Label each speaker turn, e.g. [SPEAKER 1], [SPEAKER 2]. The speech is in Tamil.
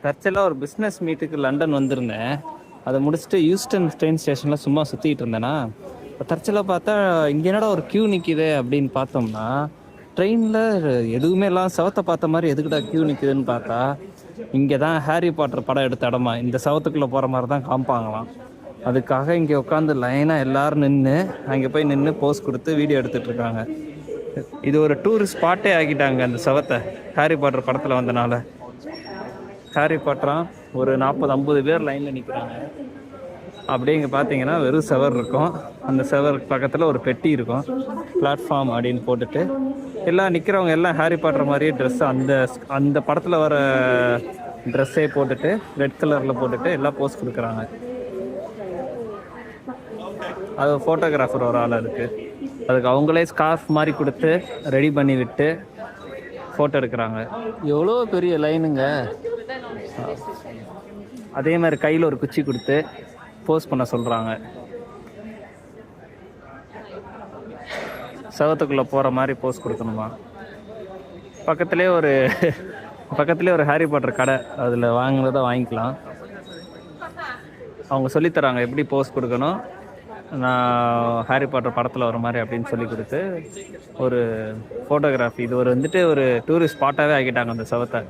[SPEAKER 1] தற்செயலாக ஒரு பிஸ்னஸ் மீட்டுக்கு லண்டன் வந்திருந்தேன். அதை முடிச்சுட்டு ஹியூஸ்டன் ட்ரெயின் ஸ்டேஷனில் சும்மா சுற்றிக்கிட்டு இருந்தேன்னா, இப்போ தற்செயலாக பார்த்தா இங்கே என்னடா ஒரு க்யூ நிற்கிது அப்படின்னு பார்த்தோம்னா, ட்ரெயினில் எதுவுமே எல்லாம் சவத்தை பார்த்த மாதிரி எதுக்குடா க்யூ நிற்குதுன்னு பார்த்தா, இங்கே தான் ஹாரி பாட்டர் படம் எடுத்த இடமா, இந்த சவத்துக்குள்ளே போகிற மாதிரி தான் காமிப்பாங்களாம். அதுக்காக இங்கே உட்காந்து லைனாக எல்லோரும் நின்று அங்கே போய் நின்று போஸ் கொடுத்து வீடியோ எடுத்துகிட்டு இருக்காங்க. இது ஒரு டூரிஸ்ட் ஸ்பாட்டே ஆக்கிட்டாங்க அந்த சவத்தை, ஹாரி பாட்டர் படத்தில் வந்தனால. ஹாரி பாட்டரான் ஒரு 40-50 பேர் லைனில் நிற்கிறாங்க. அப்படியே இங்கே பார்த்தீங்கன்னா வெறும் செவர் இருக்கும். அந்த செவர் பக்கத்தில் ஒரு பெட்டி இருக்கும், பிளாட்ஃபார்ம் அப்படின்னு போட்டுட்டு எல்லாம் நிற்கிறவங்க எல்லாம் ஹாரி பாட்டர் மாதிரியே ட்ரெஸ்ஸு அந்த அந்த படத்தில் வர ட்ரெஸ்ஸே போட்டுட்டு ரெட் கலரில் போட்டுட்டு எல்லாம் போஸ் கொடுக்குறாங்க. அது ஃபோட்டோகிராஃபர் ஒரு ஆள் இருக்குது, அதுக்கு அவங்களே ஸ்கார்ஃப் மாதிரி கொடுத்து ரெடி பண்ணி விட்டு ஃபோட்டோ எடுக்கிறாங்க. எவ்வளோ பெரிய லைனுங்க. அதே மாதிரி கையில் ஒரு குச்சி கொடுத்து போஸ்ட் பண்ண சொல்கிறாங்க. சவத்துக்குள்ளே போகிற மாதிரி போஸ்ட் கொடுக்கணுமா. பக்கத்துலேயே ஒரு ஹாரி பாட்டர் கடை, அதில் வாங்கினதை வாங்கிக்கலாம். அவங்க சொல்லித்தராங்க எப்படி போஸ்ட் கொடுக்கணும், நான் ஹாரி பாட்டர் படத்தில் வர மாதிரி அப்படின்னு சொல்லி கொடுத்து ஒரு ஃபோட்டோகிராஃபி. இது ஒரு வந்துட்டு ஒரு டூரிஸ்ட் ஸ்பாட்டாகவே ஆக்கிட்டாங்க அந்த சவத்தை.